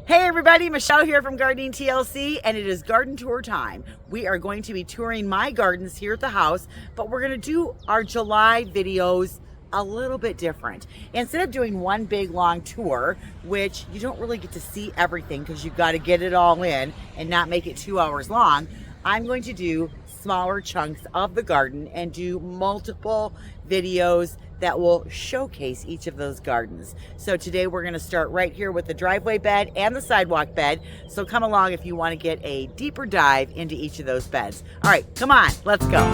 Hey everybody, Michelle here from Gardening TLC, and it is garden tour time. We are going to be touring my gardens here at the house, but we're going to do our July videos a little bit different. Instead of doing one big long tour, which you don't really get to see everything because you've got to get it all in and not make it 2 hours long, I'm going to do smaller chunks of the garden and do multiple videos that will showcase each of those gardens. So today we're going to start right here with the driveway bed and the sidewalk bed. So come along if you want to get a deeper dive into each of those beds. All right, come on, let's go.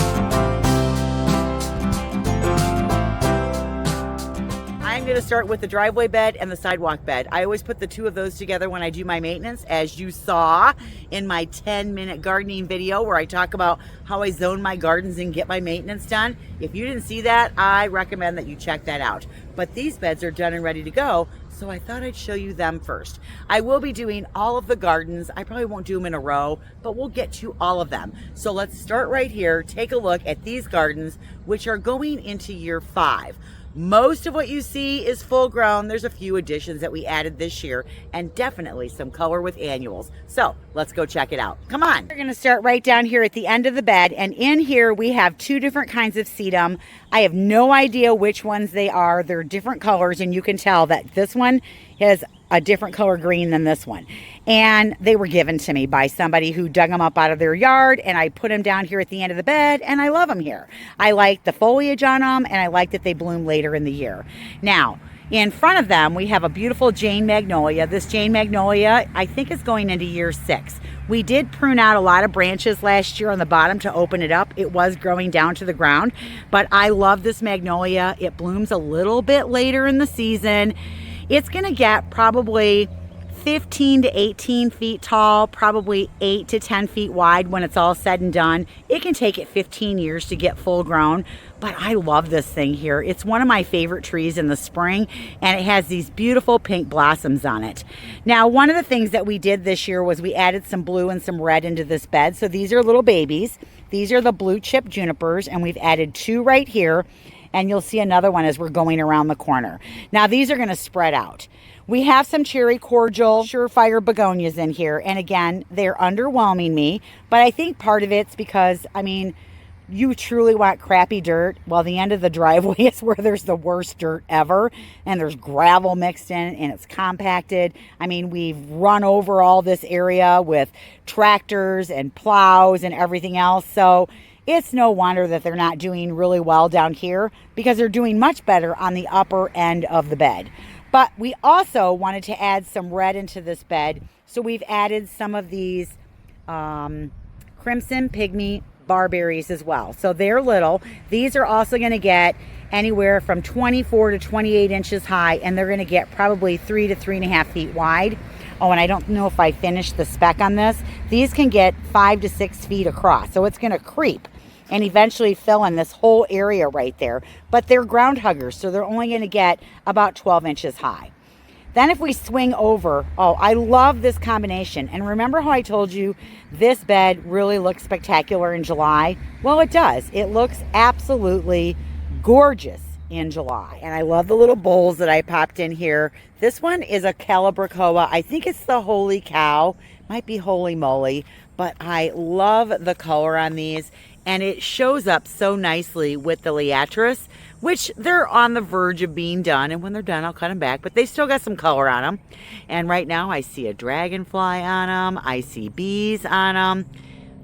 I'm going to start with the driveway bed and the sidewalk bed. I always put the two of those together when I do my maintenance, as you saw in my 10-minute gardening video where I talk about how I zone my gardens and get my maintenance done. If you didn't see that, I recommend that you check that out. But these beds are done and ready to go, so I thought I'd show you them first. I will be doing all of the gardens. I probably won't do them in a row, but we'll get to all of them. So let's start right here. Take a look at these gardens, which are going into year 5. Most of what you see is full grown. There's a few additions that we added this year and definitely some color with annuals. So let's go check it out. Come on. We're going to start right down here at the end of the bed, and in here we have 2 different kinds of sedum. I have no idea which ones they are. They're different colors, and you can tell that this one has a different color green than this one. And they were given to me by somebody who dug them up out of their yard, and I put them down here at the end of the bed, and I love them here. I like the foliage on them, and I like that they bloom later in the year. Now, in front of them, we have a beautiful Jane Magnolia. This Jane Magnolia, I think, is going into year 6. We did prune out a lot of branches last year on the bottom to open it up. It was growing down to the ground, but I love this Magnolia. It blooms a little bit later in the season. It's going to get probably 15 to 18 feet tall, probably 8 to 10 feet wide when it's all said and done. It can take it 15 years to get full grown, but I love this thing here. It's one of my favorite trees in the spring, and it has these beautiful pink blossoms on it. Now, one of the things that we did this year was we added some blue and some red into this bed. So these are little babies. These are the blue chip junipers, and we've added 2 right here. And you'll see another one as we're going around the corner. Now, these are going to spread out. We have some cherry cordial, surefire begonias in here. And again, they're underwhelming me. But I think part of it's because, I mean, you truly want crappy dirt. Well, the end of the driveway is where there's the worst dirt ever. And there's gravel mixed in, and it's compacted. I mean, we've run over all this area with tractors and plows and everything else. So it's no wonder that they're not doing really well down here, because they're doing much better on the upper end of the bed. But we also wanted to add some red into this bed, so we've added some of these crimson pygmy barberries as well. So they're little. These are also going to get anywhere from 24 to 28 inches high, and they're going to get probably 3 to 3.5 feet wide. Oh, and I don't know if I finished the spec on this. These can get 5 to 6 feet across, so it's going to creep and eventually fill in this whole area right there. But they're ground huggers, so they're only going to get about 12 inches high. Then if we swing over, oh, I love this combination. And remember how I told you this bed really looks spectacular in July? Well, it does. It looks absolutely gorgeous in July. And I love the little bowls that I popped in here. This one is a Calabricoa. I think it's the Holy Cow. Might be Holy Moly. But I love the color on these. And it shows up so nicely with the liatris, which they're on the verge of being done. And when they're done, I'll cut them back. But they still got some color on them. And right now I see a dragonfly on them. I see bees on them.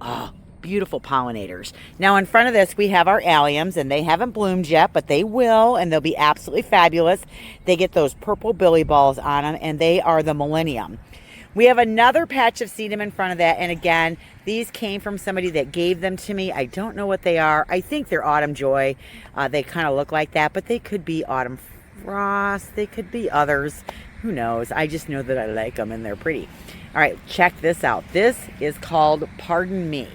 Oh, beautiful pollinators. Now in front of this we have our alliums, and they haven't bloomed yet, but they will, and they'll be absolutely fabulous. They get those purple billy balls on them, and they are the millennium. We have another patch of sedum in front of that, and again, these came from somebody that gave them to me. I don't know what they are. I think they're autumn joy. They kind of look like that, but they could be autumn frost. They could be others. Who knows? I just know that I like them, and they're pretty. All right, check this out. This is called Pardon Me.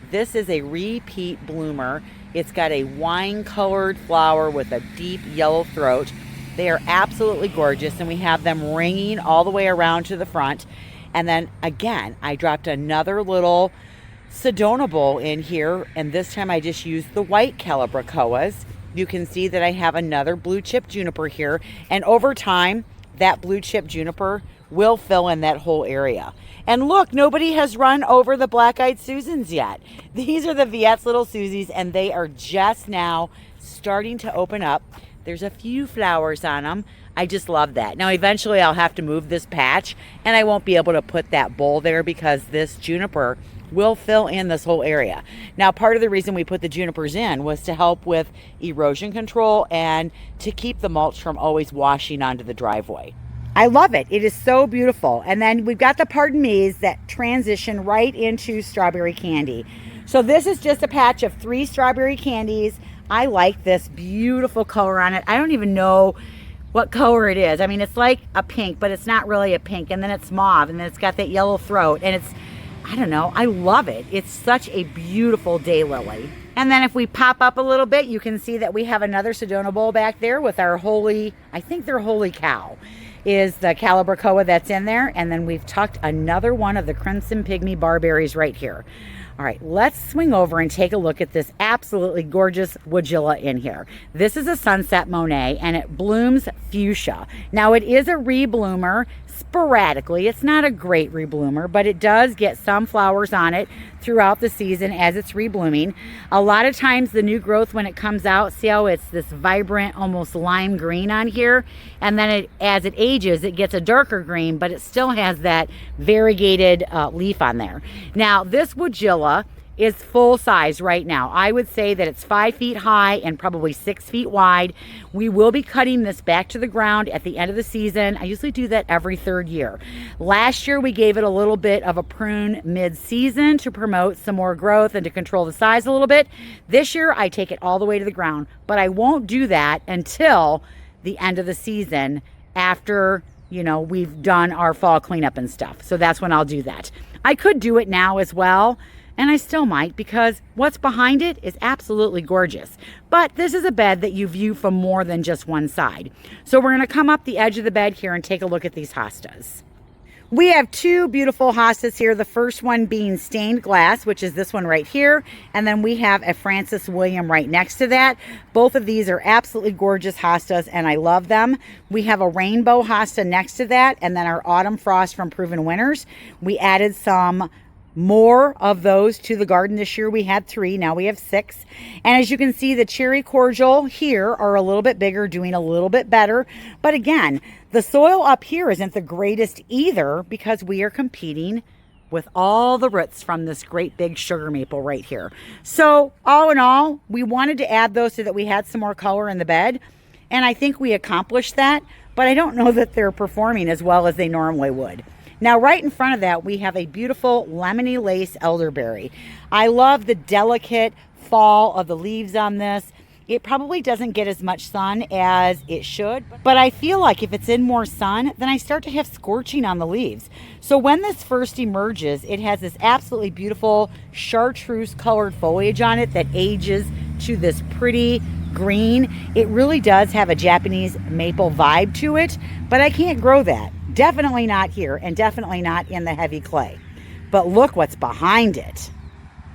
This is a repeat bloomer. It's got a wine-colored flower with a deep yellow throat. They are absolutely gorgeous, and we have them ringing all the way around to the front. And then again, I dropped another little Sedona bowl in here, and this time I just used the white Calabricoas. You can see that I have another blue chip juniper here, and over time that blue chip juniper will fill in that whole area. And look, nobody has run over the black-eyed Susans yet. These are the Viette's Little Susies, and they are just now starting to open up. There's a few flowers on them. I just love that. Now, eventually I'll have to move this patch, and I won't be able to put that bowl there because this juniper will fill in this whole area. Now, part of the reason we put the junipers in was to help with erosion control and to keep the mulch from always washing onto the driveway. I love it. It is so beautiful. And then we've got the pardon me's that transition right into strawberry candy. So this is just a patch of 3 strawberry candies. I like this beautiful color on it. I don't even know what color it is. I mean, it's like a pink, but it's not really a pink. And then it's mauve, and then it's got that yellow throat, and it's, I don't know, I love it. It's such a beautiful daylily. And then if we pop up a little bit, you can see that we have another Sedona bowl back there with our holy, I think they're holy cow, is the Calibrachoa that's in there. And then we've tucked another one of the Crimson Pygmy barberries right here. All right, let's swing over and take a look at this absolutely gorgeous Woodgilla in here. This is a Sunset Monet, and it blooms fuchsia. Now, it is a rebloomer sporadically. It's not a great rebloomer, but it does get some flowers on it throughout the season as it's reblooming. A lot of times the new growth, when it comes out, see how it's this vibrant, almost lime green on here, and then as it ages, it gets a darker green, but it still has that variegated leaf on there. Now, this Woodgilla is full size right now. I would say that it's 5 feet high and probably 6 feet wide. We will be cutting this back to the ground at the end of the season. I usually do that every 3rd year. Last year we gave it a little bit of a prune mid-season to promote some more growth and to control the size a little bit. This year I take it all the way to the ground, but I won't do that until the end of the season after, you know, we've done our fall cleanup and stuff. So that's when I'll do that. I could do it now as well, and I still might, because what's behind it is absolutely gorgeous. But this is a bed that you view from more than just one side. So we're going to come up the edge of the bed here and take a look at these hostas. We have 2 beautiful hostas here. The first one being stained glass, which is this one right here. And then we have a Francis William right next to that. Both of these are absolutely gorgeous hostas, and I love them. We have a rainbow hosta next to that, and then our autumn frost from Proven Winners. We added some more of those to the garden this year. We had 3, now we have 6. And as you can see, the cherry cordial here are a little bit bigger, doing a little bit better. But again, the soil up here isn't the greatest either, because we are competing with all the roots from this great big sugar maple right here. So all in all, we wanted to add those so that we had some more color in the bed. And I think we accomplished that, but I don't know that they're performing as well as they normally would. Now, right in front of that, we have a beautiful lemony lace elderberry. I love the delicate fall of the leaves on this. It probably doesn't get as much sun as it should, but I feel like if it's in more sun, then I start to have scorching on the leaves. So when this first emerges, it has this absolutely beautiful chartreuse colored foliage on it that ages to this pretty green. It really does have a Japanese maple vibe to it, but I can't grow that. Definitely not here, and definitely not in the heavy clay. But look what's behind it.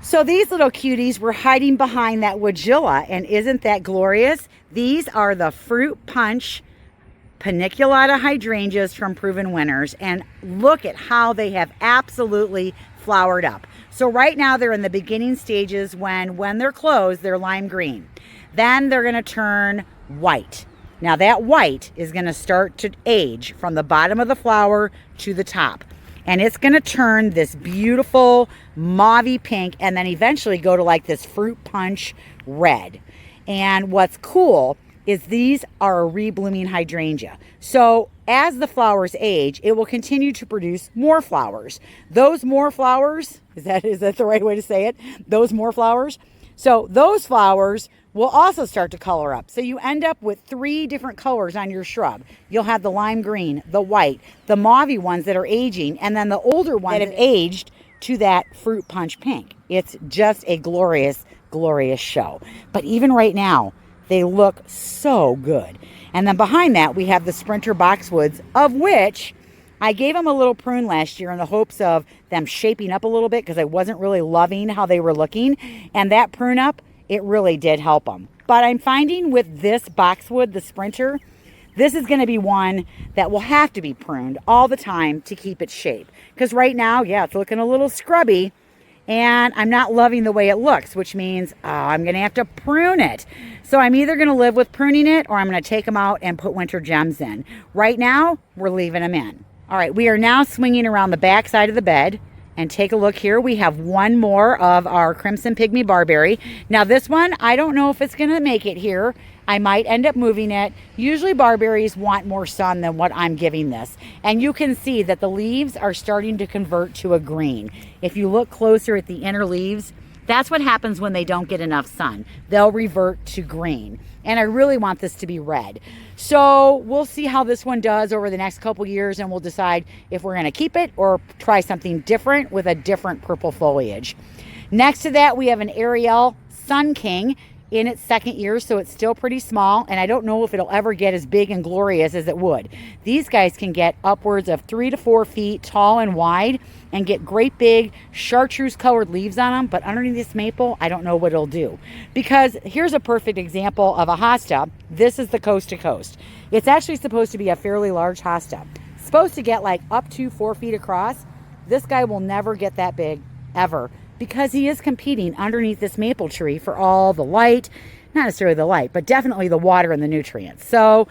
So these little cuties were hiding behind that Woodgilla, and isn't that glorious? These are the Fruit Punch Paniculata hydrangeas from Proven Winners, and look at how they have absolutely flowered up. So right now they're in the beginning stages. When they're closed, they're lime green. Then they're going to turn white. Now that white is going to start to age from the bottom of the flower to the top. And it's going to turn this beautiful mauvey pink, and then eventually go to like this fruit punch red. And what's cool is these are a reblooming hydrangea. So as the flowers age, it will continue to produce more flowers. Those more flowers, is that the right way to say it? Those more flowers. So those flowers will also start to color up. So you end up with 3 different colors on your shrub. You'll have the lime green, the white, the mauvey ones that are aging, and then the older ones that have aged to that fruit punch pink. It's just a glorious, glorious show. But even right now, they look so good. And then behind that, we have the Sprinter Boxwoods, of which I gave them a little prune last year in the hopes of them shaping up a little bit, because I wasn't really loving how they were looking. And that prune up, it really did help them. But I'm finding with this boxwood, the Sprinter, This is going to be one that will have to be pruned all the time to keep its shape. Because right now, yeah, it's looking a little scrubby, and I'm not loving the way it looks, which means I'm going to have to prune it. So I'm either going to live with pruning it, or I'm going to take them out and put winter gems in. Right now, we're leaving them in. All right, we are now swinging around the back side of the bed. And take a look here. We have one more of our Crimson Pygmy Barberry. Now this one, I don't know if it's going to make it here. I might end up moving it. Usually barberries want more sun than what I'm giving this. And you can see that the leaves are starting to convert to a green. If you look closer at the inner leaves, that's what happens when they don't get enough sun. They'll revert to green. And I really want this to be red. So we'll see how this one does over the next couple years, and we'll decide if we're going to keep it or try something different with a different purple foliage. Next to that, we have an Ariel Sun King in its second year, so it's still pretty small, and I don't know if it'll ever get as big and glorious as it would. These guys can get upwards of 3 to 4 feet tall and wide and get great big chartreuse colored leaves on them, but underneath this maple, I don't know what it'll do. Because here's a perfect example of a hosta. This is the coast to coast. It's actually supposed to be a fairly large hosta. It's supposed to get like up to 4 feet across. This guy will never get that big, ever, because he is competing underneath this maple tree for all the light, not necessarily the light, but definitely the water and the nutrients. So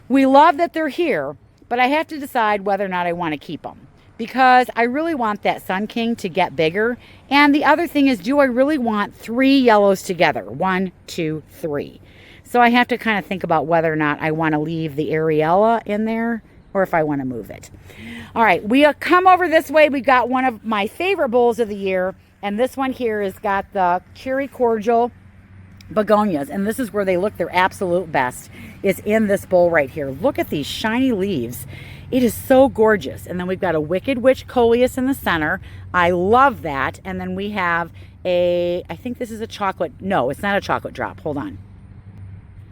we love that they're here, but I have to decide whether or not I want to keep them, because I really want that Sun King to get bigger. And the other thing is, do I really want 3 yellows together? 1, 2, 3. So I have to kind of think about whether or not I want to leave the Ariella in there or if I want to move it. All right, we come over this way. We got one of my favorite bowls of the year. And this one here has got the cherry cordial begonias. And this is where they look their absolute best, is in this bowl right here. Look at these shiny leaves. It is so gorgeous. And then we've got a Wicked Witch coleus in the center. I love that. And then we have I think this is a chocolate. No, it's not a chocolate drop. Hold on.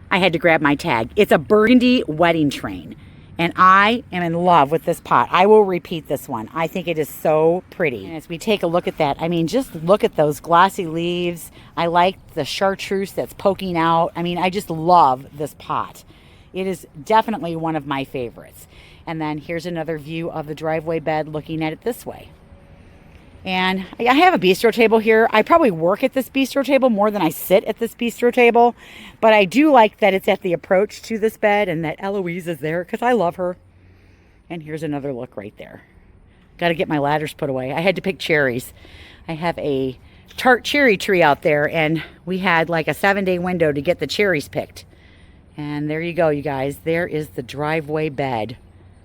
I had to grab my tag. It's a burgundy wedding train. And I am in love with this pot. I will repeat this one. I think it is so pretty. And as we take a look at that, I mean, just look at those glossy leaves. I like the chartreuse that's poking out. I mean, I just love this pot. It is definitely one of my favorites. And then here's another view of the driveway bed looking at it this way. And I have a bistro table here. I probably work at this bistro table more than I sit at this bistro table. But I do like that it's at the approach to this bed and that Eloise is there because I love her. And here's another look right there. Got to get my ladders put away. I had to pick cherries. I have a tart cherry tree out there, and we had like a 7-day window to get the cherries picked. And there you go, you guys. There is the driveway bed.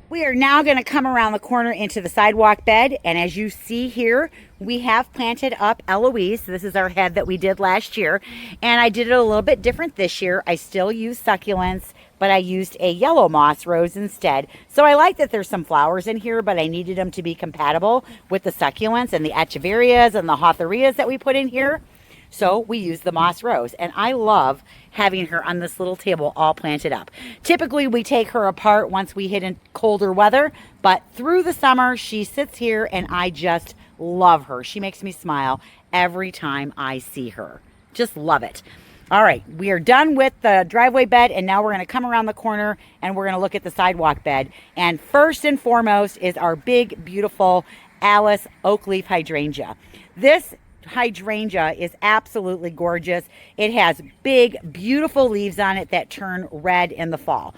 We are now going to come around the corner into the sidewalk bed, and as you see here, we have planted up Eloise. This is our head that we did last year, and I did it a little bit different this year. I still use succulents, but I used a yellow moss rose instead. So I like that there's some flowers in here, but I needed them to be compatible with the succulents and the echeverias and the hawthornias that we put in here. So we use the moss rose, and I love having her on this little table all planted up. Typically we take her apart once we hit in colder weather, but through the summer she sits here and I just love her. She makes me smile every time I see her. Just love it. All right, we are done with the driveway bed, and now we're going to come around the corner and we're going to look at the sidewalk bed. And first and foremost is our big, beautiful Alice oak leaf hydrangea. This hydrangea is absolutely gorgeous. It has big, beautiful leaves on it that turn red in the fall.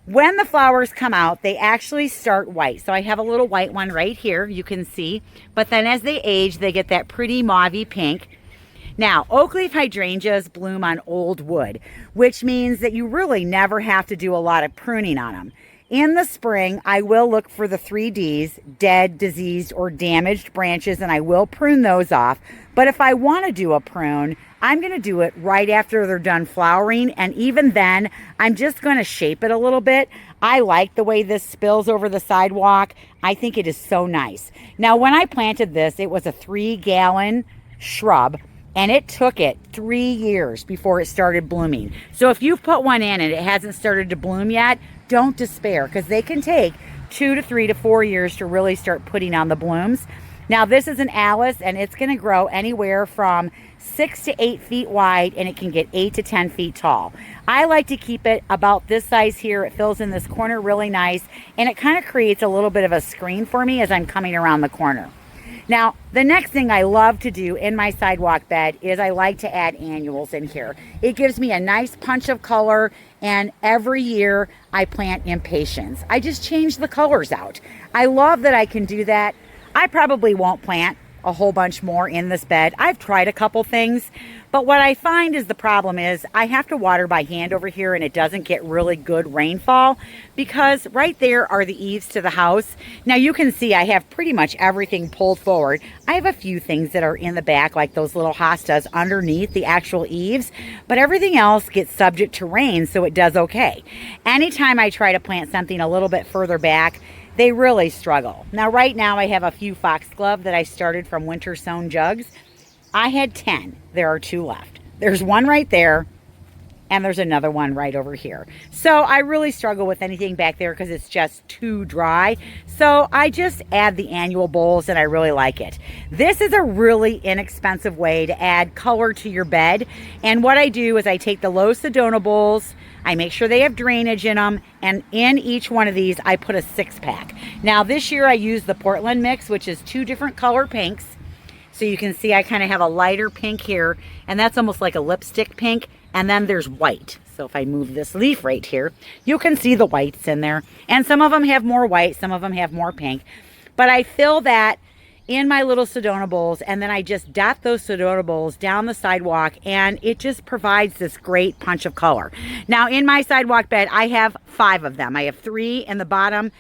When the flowers come out, they actually start white. So I have a little white one right here, you can see. But then as they age, they get that pretty mauvey pink. Now, oak leaf hydrangeas bloom on old wood, which means that you really never have to do a lot of pruning on them. In the spring, I will look for the 3 Ds, dead, diseased, or damaged branches, and I will prune those off. But if I want to do a prune, I'm going to do it right after they're done flowering, and even then, I'm just going to shape it a little bit. I like the way this spills over the sidewalk. I think it is so nice. Now, when I planted this, it was a 3-gallon shrub, and it took it 3 years before it started blooming. So if you've put one in and it hasn't started to bloom yet, don't despair, because they can take 2 to 3 to 4 years to really start putting on the blooms. Now this is an Alice, and it's going to grow anywhere from 6 to 8 feet wide, and it can get 8 to 10 feet tall. I like to keep it about this size here. It fills in this corner really nice, and it kind of creates a little bit of a screen for me as I'm coming around the corner. Now, the next thing I love to do in my sidewalk bed is I like to add annuals in here. It gives me a nice punch of color, and every year I plant impatiens. I just change the colors out. I love that I can do that. I probably won't plant a whole bunch more in this bed. I've tried a couple things, but what I find is the problem is I have to water by hand over here, and it doesn't get really good rainfall because right there are the eaves to the house. Now you can see I have pretty much everything pulled forward. I have a few things that are in the back, like those little hostas underneath the actual eaves, but everything else gets subject to rain, so it does okay. Anytime I try to plant something a little bit further back, they really struggle. Now, right now, I have a few foxglove that I started from winter sown jugs. I had 10. There are 2 left. There's one right there, and there's another one right over here. So I really struggle with anything back there because it's just too dry. So I just add the annual bowls, and I really like it. This is a really inexpensive way to add color to your bed. And what I do is I take the low Sedona bowls, I make sure they have drainage in them, and in each one of these, I put a 6-pack. Now, this year I used the Portland mix, which is 2 different color pinks. So you can see I kind of have a lighter pink here, and that's almost like a lipstick pink, and then there's white. So if I move this leaf right here, you can see the whites in there. And some of them have more white, some of them have more pink. But I fill that in my little Sedona bowls, and then I just dot those Sedona bowls down the sidewalk, and it just provides this great punch of color. Now in my sidewalk bed, I have 5 of them. I have 3 in the bottom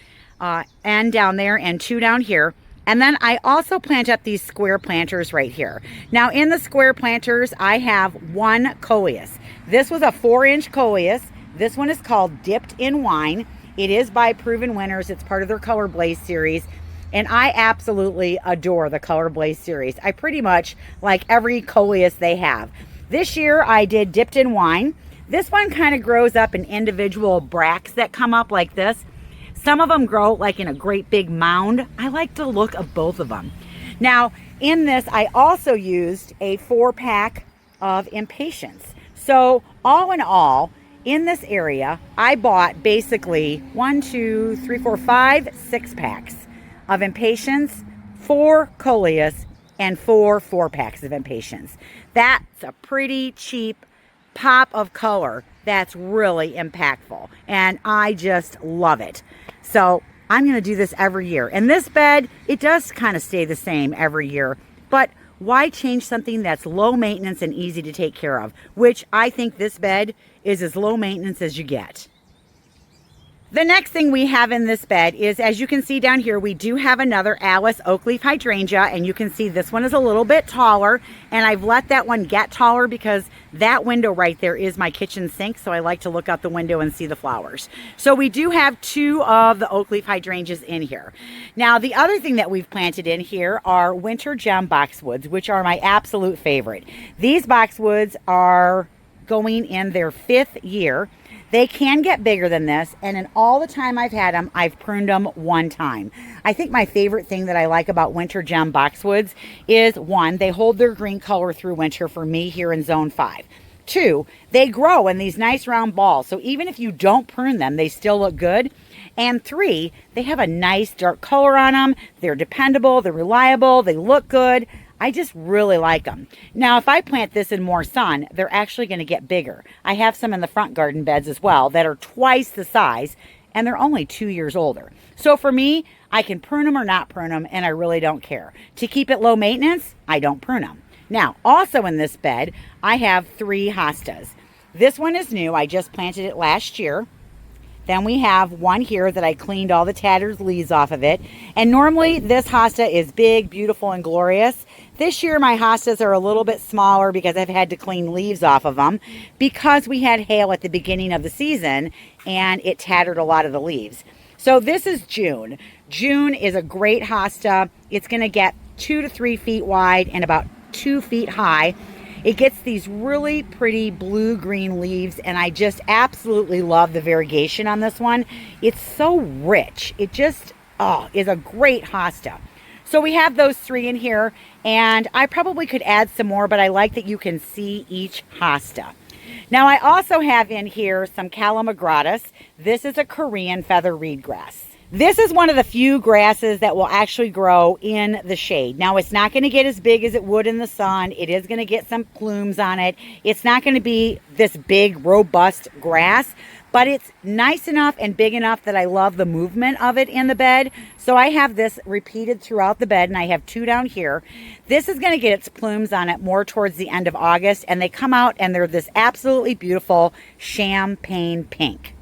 end down there and 2 down here. And then I also plant up these square planters right here. Now in the square planters, I have 1 coleus. This was a 4-inch coleus. This one is called Dipped in Wine. It is by Proven Winners. It's part of their Color Blaze series. And I absolutely adore the Color Blaze series. I pretty much like every coleus they have. This year I did Dipped in Wine. This one kind of grows up in individual bracts that come up like this. Some of them grow like in a great big mound. I like the look of both of them. Now in this I also used a 4-pack of impatiens. So all in all, in this area, I bought basically 1, 2, 3, 4, 5, 6-packs of impatiens, 4 coleus, and 4 4-packs of impatiens. That's a pretty cheap pop of color that's really impactful, and I just love it. So I'm going to do this every year. And this bed, it does kind of stay the same every year, but why change something that's low maintenance and easy to take care of, which I think this bed is as low maintenance as you get. The next thing we have in this bed is, as you can see down here, we do have another Alice oak leaf hydrangea, and you can see this one is a little bit taller, and I've let that one get taller because that window right there is my kitchen sink, so I like to look out the window and see the flowers. So we do have 2 of the oak leaf hydrangeas in here. Now the other thing that we've planted in here are winter gem boxwoods, which are my absolute favorite. These boxwoods are going in their 5th year. They can get bigger than this, and in all the time I've had them, I've pruned them 1 time. I think my favorite thing that I like about winter gem boxwoods is, 1, they hold their green color through winter for me here in zone 5. 2, they grow in these nice round balls, so even if you don't prune them, they still look good. And 3, they have a nice dark color on them. They're dependable, they're reliable, they look good. I just really like them. Now, if I plant this in more sun, they're actually going to get bigger. I have some in the front garden beds as well that are twice the size, and they're only 2 years older. So for me, I can prune them or not prune them, and I really don't care. To keep it low maintenance, I don't prune them. Now, also in this bed, I have 3 hostas. This one is new. I just planted it last year. Then we have one here that I cleaned all the tattered leaves off of it. And normally this hosta is big, beautiful, and glorious. This year my hostas are a little bit smaller because I've had to clean leaves off of them because we had hail at the beginning of the season and it tattered a lot of the leaves. So this is June. June is a great hosta. It's going to get 2 to 3 feet wide and about 2 feet high. It gets these really pretty blue-green leaves, and I just absolutely love the variegation on this one. It's so rich. It just is a great hosta. So we have those 3 in here, and I probably could add some more, but I like that you can see each hosta. Now I also have in here some calamagratis. This is a Korean feather reed grass. This is one of the few grasses that will actually grow in the shade. Now it's not going to get as big as it would in the sun. It is going to get some plumes on it. It's not going to be this big, robust grass, but it's nice enough and big enough that I love the movement of it in the bed. So I have this repeated throughout the bed, and I have 2 down here. This is going to get its plumes on it more towards the end of August, and they come out and they're this absolutely beautiful champagne pink.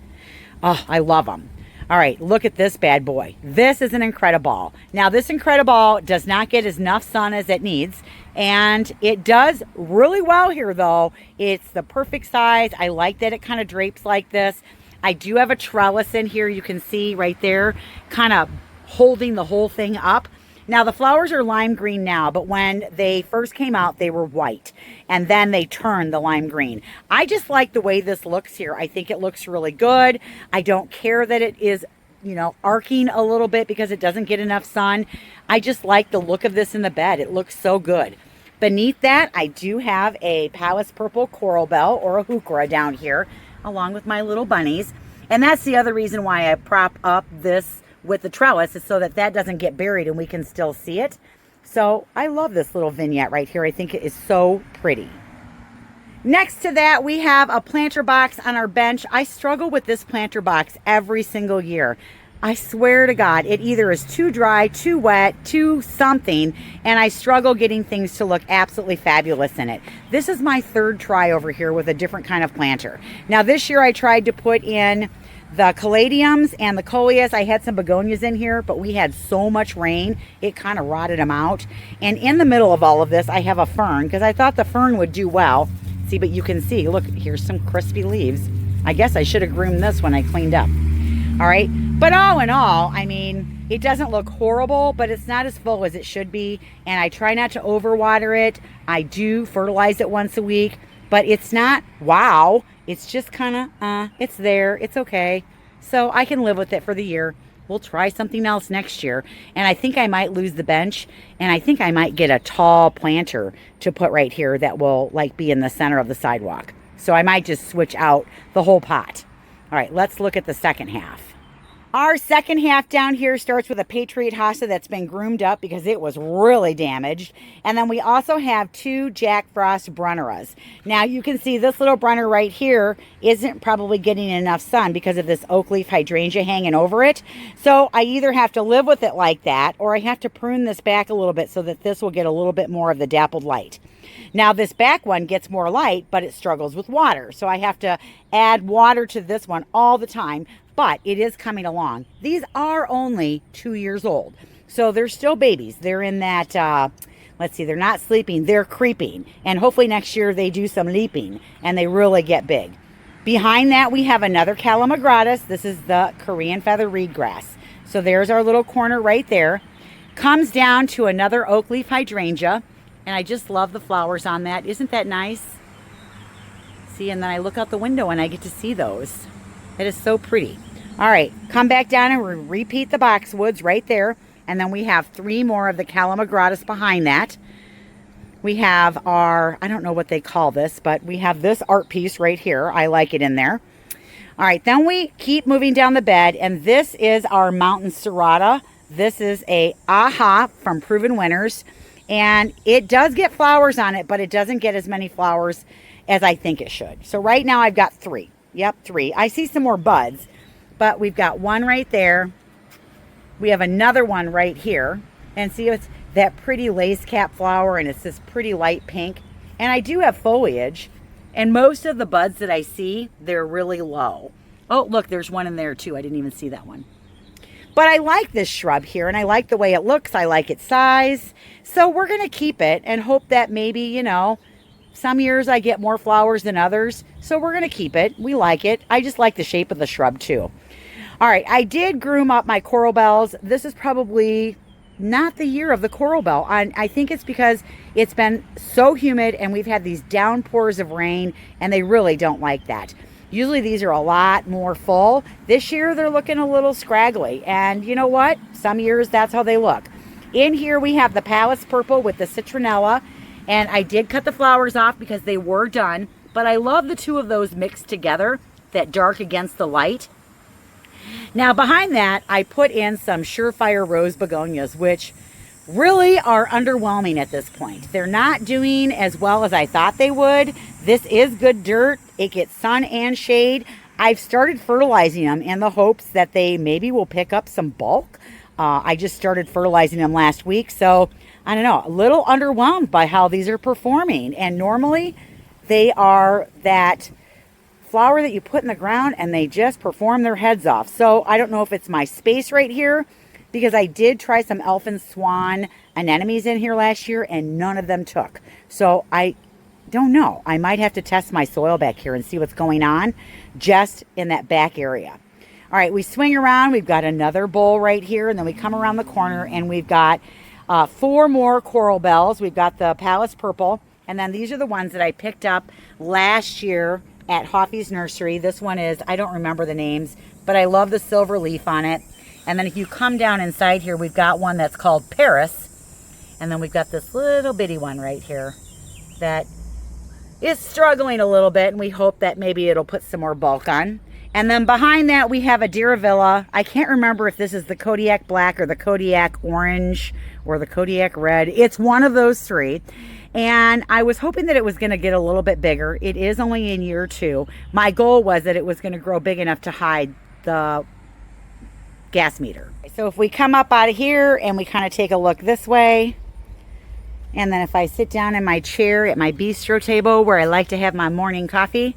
Oh, I love them. All right, look at this bad boy. This is an Incredible. Now, this Incredible does not get enough sun as it needs, and it does really well here, though. It's the perfect size. I like that it kind of drapes like this. I do have a trellis in here. You can see right there, kind of holding the whole thing up. Now, the flowers are lime green now, but when they first came out, they were white, and then they turned the lime green. I just like the way this looks here. I think it looks really good. I don't care that it is, you know, arcing a little bit because it doesn't get enough sun. I just like the look of this in the bed. It looks so good. Beneath that, I do have a Palace Purple Coral Bell, or a heuchera, down here, along with my little bunnies. And that's the other reason why I prop up this with the trellis, is so that that doesn't get buried and we can still see it. So I love this little vignette right here. I think it is so pretty. Next to that, we have a planter box on our bench. I struggle with this planter box every single year. I swear to God, it either is too dry, too wet, too something, and I struggle getting things to look absolutely fabulous in it. This is my 3rd try over here with a different kind of planter. Now this year I tried to put in the caladiums and the coleus. I had some begonias in here, but we had so much rain, it kind of rotted them out. And in the middle of all of this, I have a fern, because I thought the fern would do well. See, but you can see, look, here's some crispy leaves. I guess I should have groomed this when I cleaned up. All right, but all in all, I mean, it doesn't look horrible, but it's not as full as it should be. And I try not to overwater it. I do fertilize it once a week, but it's not wow. It's just kind of, it's there. It's okay. So I can live with it for the year. We'll try something else next year. And I think I might lose the bench. And I think I might get a tall planter to put right here that will like be in the center of the sidewalk. So I might just switch out the whole pot. All right, let's look at the second half. Our second half down here starts with a Patriot hosta that's been groomed up because it was really damaged. And then we also have 2 Jack Frost Brunneras. Now you can see this little Brunner right here isn't probably getting enough sun because of this oak leaf hydrangea hanging over it. So I either have to live with it like that, or I have to prune this back a little bit so that this will get a little bit more of the dappled light. Now this back one gets more light, but it struggles with water. So I have to add water to this one all the time. But it is coming along. These are only 2 years old. So they're still babies. They're in that, let's see, they're not sleeping, they're creeping. And hopefully next year they do some leaping and they really get big. Behind that, we have another calamagratis. This is the Korean feather reed grass. So there's our little corner right there. Comes down to another oak leaf hydrangea. And I just love the flowers on that. Isn't that nice? See, and then I look out the window and I get to see those. It is so pretty. All right, come back down and repeat the boxwoods right there. And then we have 3 more of the calamagratis behind that. We have our, I don't know what they call this, but we have this art piece right here. I like it in there. All right, then we keep moving down the bed, and this is our mountain serrata. This is a Aha from Proven Winners, and it does get flowers on it, but it doesn't get as many flowers as I think it should. So right now I've got 3. Yep, 3. I see some more buds, but we've got one right there. We have another one right here. And see, it's that pretty lace cap flower, and it's this pretty light pink. And I do have foliage, and most of the buds that I see, they're really low. Oh, look, there's one in there too. I didn't even see that one. But I like this shrub here, and I like the way it looks. I like its size. So we're going to keep it and hope that maybe, you know, some years I get more flowers than others, so we're going to keep it. We like it. I just like the shape of the shrub too. All right, I did groom up my coral bells. This is probably not the year of the coral bell. I think it's because it's been so humid and we've had these downpours of rain, and they really don't like that. Usually these are a lot more full. This year they're looking a little scraggly, and you know what? Some years that's how they look. In here we have the Palace Purple with the Citronella, and I did cut the flowers off because they were done, but I love the two of those mixed together, that dark against the light. Now behind that, I put in some Surefire Rose Begonias, which really are underwhelming at this point. They're not doing as well as I thought they would. This is good dirt. It gets sun and shade. I've started fertilizing them in the hopes that they maybe will pick up some bulk. I just started fertilizing them last week, so I don't know, a little underwhelmed by how these are performing. And normally they are that flower that you put in the ground and they just perform their heads off. So I don't know if it's my space right here, because I did try some Elfin Swan anemones in here last year and none of them took. So I don't know. I might have to test my soil back here and see what's going on just in that back area. All right, we swing around. We've got another bowl right here, and then we come around the corner and we've got 4 more coral bells. We've got the Palace Purple, and then these are the ones that I picked up last year at Hoffy's Nursery. This one is, I don't remember the names, but I love the silver leaf on it. And then if you come down inside here, we've got one that's called Paris. And then we've got this little bitty one right here that is struggling a little bit, and we hope that maybe it'll put some more bulk on. And then behind that, we have a Diravilla. I can't remember if this is the Kodiak Black or the Kodiak Orange or the Kodiak Red. It's one of those 3. And I was hoping that it was going to get a little bit bigger. It is only in year 2. My goal was that it was going to grow big enough to hide the gas meter. So if we come up out of here and we kind of take a look this way, and then if I sit down in my chair at my bistro table where I like to have my morning coffee,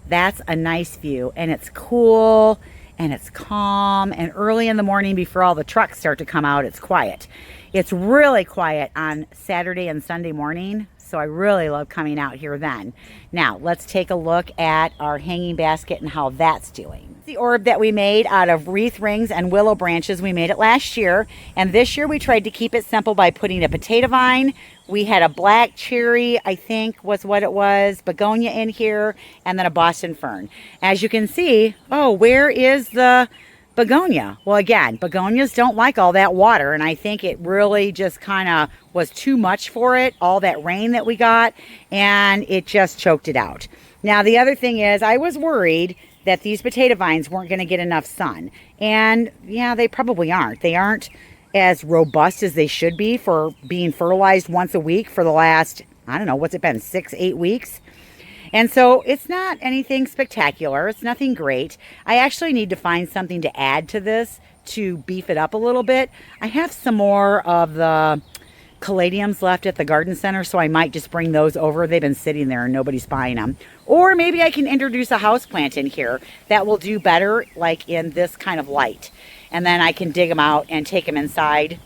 that's a nice view, and it's cool and it's calm, and early in the morning before all the trucks start to come out, it's quiet. It's really quiet on Saturday and Sunday morning, so I really love coming out here then. Now, let's take a look at our hanging basket and how that's doing. The orb that we made out of wreath rings and willow branches, we made it last year, and this year we tried to keep it simple by putting a potato vine. We had a black cherry, I think was what it was, begonia in here, and then a Boston fern. As you can see, oh, where is the begonia? Well, again, begonias don't like all that water, and I think it really just kind of was too much for it, all that rain that we got, and it just choked it out. Now, the other thing is, I was worried that these potato vines weren't going to get enough sun, and yeah, they probably aren't. They aren't as robust as they should be for being fertilized once a week for the last, I don't know, what's it been, 6-8 weeks? And so it's not anything spectacular. It's nothing great. I actually need to find something to add to this to beef it up a little bit. I have some more of the caladiums left at the garden center, so I might just bring those over. They've been sitting there and nobody's buying them. Or maybe I can introduce a houseplant in here that will do better like in this kind of light. And then I can dig them out and take them inside.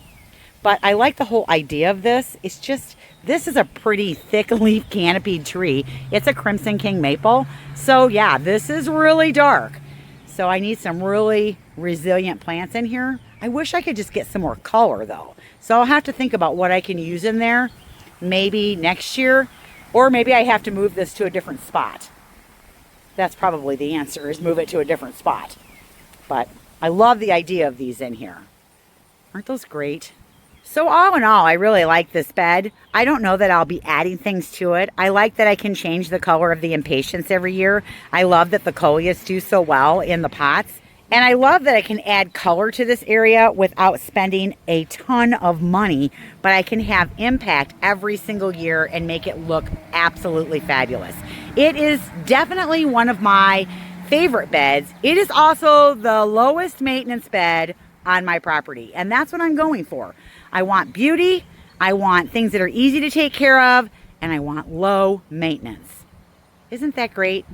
But I like the whole idea of this. It's just, this is a pretty thick leaf canopied tree. It's a Crimson King maple. So yeah, this is really dark. So I need some really resilient plants in here. I wish I could just get some more color though. So I'll have to think about what I can use in there maybe next year, or maybe I have to move this to a different spot. That's probably the answer, is move it to a different spot. But I love the idea of these in here. Aren't those great? So all in all, I really like this bed. I don't know that I'll be adding things to it. I like that I can change the color of the impatiens every year. I love that the coleus do so well in the pots. And I love that I can add color to this area without spending a ton of money, but I can have impact every single year and make it look absolutely fabulous. It is definitely one of my favorite beds. It is also the lowest maintenance bed on my property, and that's what I'm going for. I want beauty, I want things that are easy to take care of, and I want low maintenance. Isn't that great?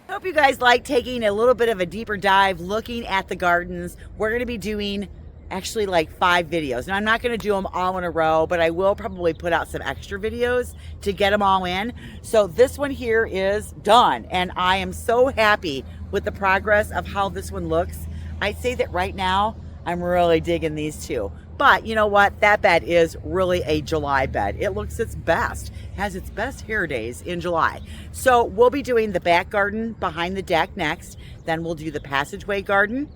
I hope you guys like taking a little bit of a deeper dive looking at the gardens. We're going to be doing actually like 5 videos. And I'm not going to do them all in a row, but I will probably put out some extra videos to get them all in. So this one here is done, and I am so happy with the progress of how this one looks. I'd say that right now I'm really digging these two. But you know what? That bed is really a July bed. It looks its best, has its best hair days in July. So we'll be doing the back garden behind the deck next. Then we'll do the passageway garden.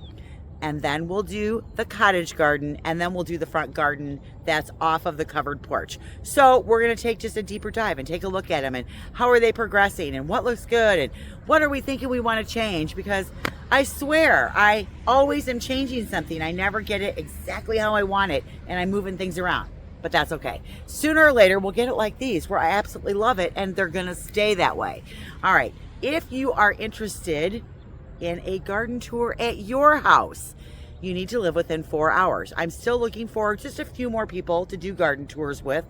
and then we'll do the cottage garden, and then we'll do the front garden that's off of the covered porch. So we're going to take just a deeper dive and take a look at them, and how are they progressing, and what looks good, and what are we thinking we want to change, because I swear I always am changing something. I never get it exactly how I want it, and I'm moving things around. But that's okay. Sooner or later, we'll get it like these, where I absolutely love it, and they're going to stay that way. All right. If you are interested in a garden tour at your house, you need to live within 4 hours. I'm still looking for just a few more people to do garden tours with,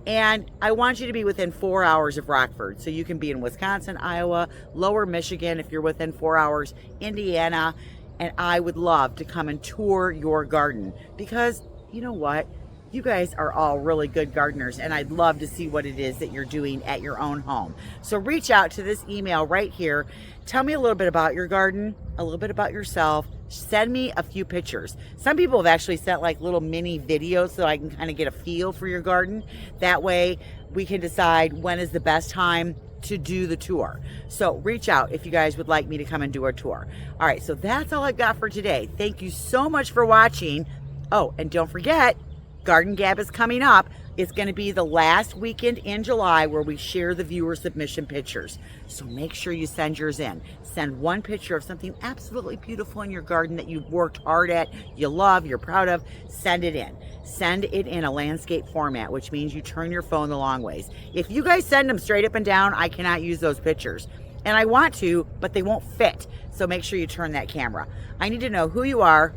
and I want you to be within 4 hours of Rockford. So you can be in Wisconsin, Iowa, Lower Michigan if you're within 4 hours, Indiana, and I would love to come and tour your garden, because you know what? You guys are all really good gardeners, and I'd love to see what it is that you're doing at your own home. So reach out to this email right here. Tell me a little bit about your garden, a little bit about yourself. Send me a few pictures. Some people have actually sent like little mini videos so I can kind of get a feel for your garden. That way we can decide when is the best time to do the tour. So reach out if you guys would like me to come and do a tour. All right, so that's all I've got for today. Thank you so much for watching. Oh, and don't forget, Garden Gab is coming up. It's going to be the last weekend in July where we share the viewer submission pictures. So make sure you send yours in. Send one picture of something absolutely beautiful in your garden that you've worked hard at, you love, you're proud of. Send it in. Send it in a landscape format, which means you turn your phone the long ways. If you guys send them straight up and down, I cannot use those pictures. And I want to, but they won't fit. So make sure you turn that camera. I need to know who you are,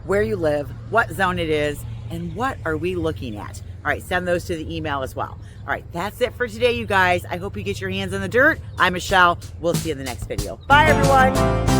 where you live, what zone it is, and what are we looking at? All right, send those to the email as well. All right, that's it for today, you guys. I hope you get your hands in the dirt. I'm Michelle. We'll see you in the next video. Bye, everyone.